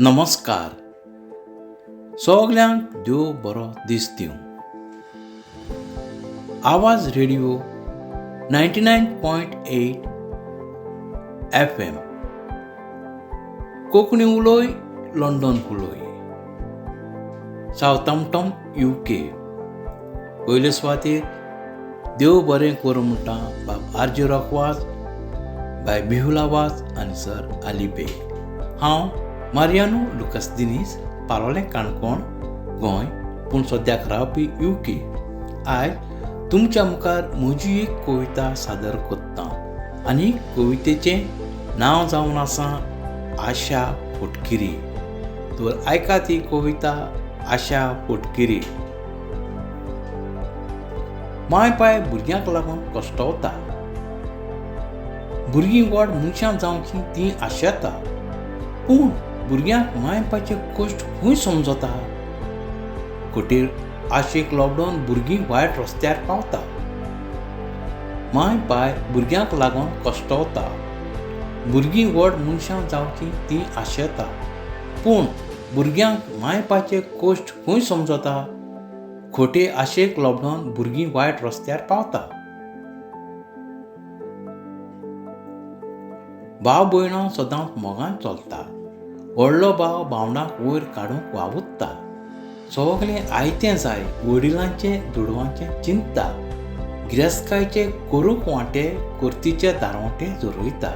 नमस्कार. सगल्यांक देव बरो दीस दिवं. आवाज रेडिओ 99.8 FM. कोंकणी उलोय, लंडन उलोय. Southampton UK. पयले सुवातेर देव बरें करूं म्हणटा बाब आरजे रॉकवाज, बाय बिहुला वाज आनी सर आलिबे. हांव मारियानो लुकास दिनीस, पालोलें काणकोण, गोंय, पूण सद्याक रावपी UK. आयज तुमच्या मुखार म्हजी एक कविता सादर करतां आनी कवितेचें नांव जावन आसा आशा फोटकिरी. तर आयकात ही कविता आशा फोटकिरी. माय पाय भुरग्यांक लागून कश्टावता. भुरगीं व्हड मनशां जावचीं तीं आशेता, पूण भुरग्यांक माय पायचे कश्ट खंय समजता. खोटीर आशेक लोबडोन भुरगीं वायट रस्त्यार पावता. माय पाय भुरग्यांक लागून कश्टावता. भुरगीं व्हड मनशां जावचीं तीं आशेता, पूण भुरग्यांक माय पायचे कश्ट खंय समजता. खोटे आशेक लोबडोन भुरगीं वायट रस्त्यार पावता. भाव भयणो सदांच मोगान चलता. व्हडलो भाव भावंडाक वयर काडूंक वावुरता. सगळें आयतें जाय वडिलांचें दुडवांचें चिंतता. गिरेस्तकायचे करूंक वांटे करतीचे दारवटे जोरयता.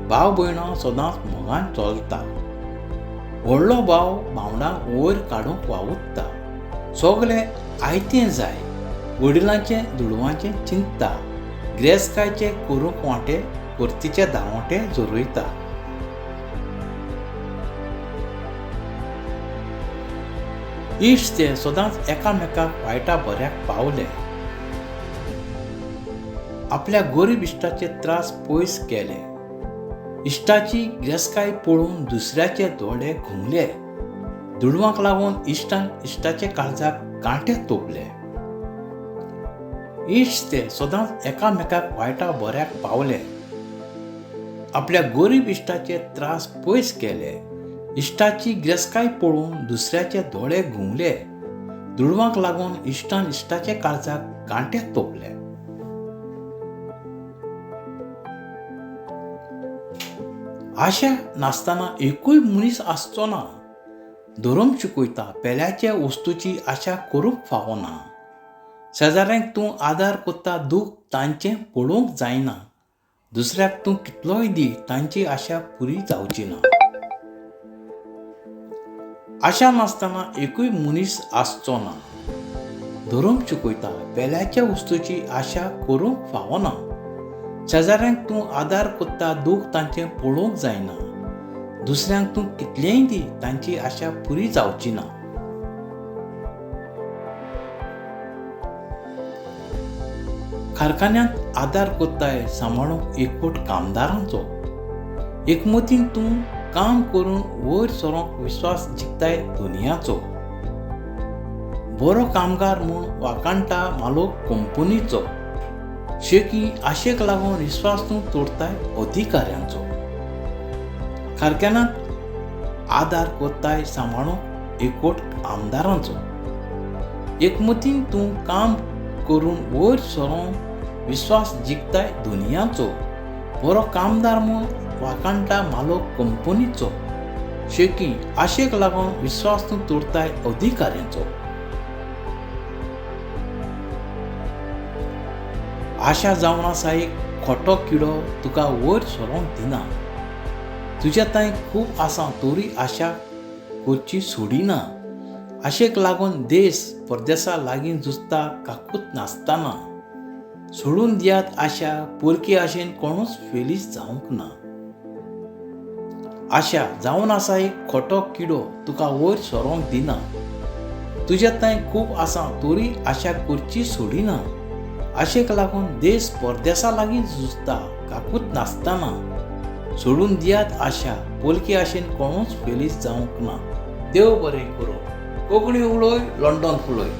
भाव भयणो सदांच मोगान चलता. व्हडलो भाव भावंडाक वयर काडूंक वावुरता. सगळें आयतें जाय वडिलांचें दुडवांचें चिंतता. गिरेस्तकायचे करूंक वांटे करतीचे दारवटे जोरयता. इश्ट ते सदांच एकामेकाक वायटा बऱ्याक पावले. आपल्या गरीब इश्टाचे त्रास पयस केले. इश्टाची गिरेस्तकाय पळोवन दुसऱ्याचे दोळे घुंवले. दुडवांक लागून इश्टान इश्टाचे काळजाक कांटे तोपले. इश्ट ते सदांच एकामेकाक वायटा बऱ्याक पावले. आपल्या गरीब इश्टाचे त्रास पयस केले. इश्टाची गिरेस्तकाय पळोवन दुसऱ्याचे दोळे घुंवले. दुडवांक लागून इश्टान इश्टाचे काळजाक कांटे तोपले. आशा नासतना एकूय मनीस आसचो ना. धर्म शिकयता पेल्याच्या वस्तूची आशा करूंक फावना. शेजाऱ्यांक तूं आदार कोत्ता दूख तांचें पळोवंक जायना. दुसऱ्याक तूं कितलोय दी तांची आशा पुरी जावची ना. आशा नासतना एकूय मनीस आसचो ना. धर्म शिकयता पेल्याच्या वस्तूची आशा करूंक फावना. शेजाऱ्यांक तूं आदार कोत्ता दूख तांचें पळोवंक जायना. दुसऱ्यांक तूं कितलेंय दी तांची आशा पुरी जावची ना. कारखान्यांत आदार कोत्ताय सांबाळूंक एकवट कामदारांचो. एकमतीन तूं काम करून वयर सरोंक विश्वास जिखताय दुनियाचो. बरो कामगार म्हूण वाकाणटा मालोक कंपनीचो. शेकी आशेक लागून विश्वास तूं तोडताय अधिकाऱ्यांचो. कारखान्यांत आदार कोत्ताय सांबाळूंक एकवट आमदारांचो. एकमतीन तूं काम करून वयर सरोंक विश्वास जिखताय दुनियाचो. बरो कामदार म्हूण वाकाणटा मालोक कंपनीचो. शेकी आशेक लागून विश्वास तूं तोडताय अधिकाऱ्यांचो. आशा जावन आसा एक खोटो किडो तुका वयर सरोंक दिना. तुज्या ताईं खूब आसा तोरी आशा करची सोडिना. आशेक लागून देश परदेसा लागीं झुजता काकूत नासतना. सोडून दियात आशा पोरकी आशेन कोणूच फेलीस जावंक ना. आशा जावन आसा एक खोटो किडो तुका वयर सरोंक दिना. तुज्या ताईं खूब आसा तोरी आशा करची सोडिना. आशेक लागून देश परदेसा लागीं झुजता काकूत नासतना. सोडून दियात आशा पोलकी आशेन कोणूच फेलीस जावंक ना. देव बरें करूं. कोंकणी उलोय, लंडन उलोय.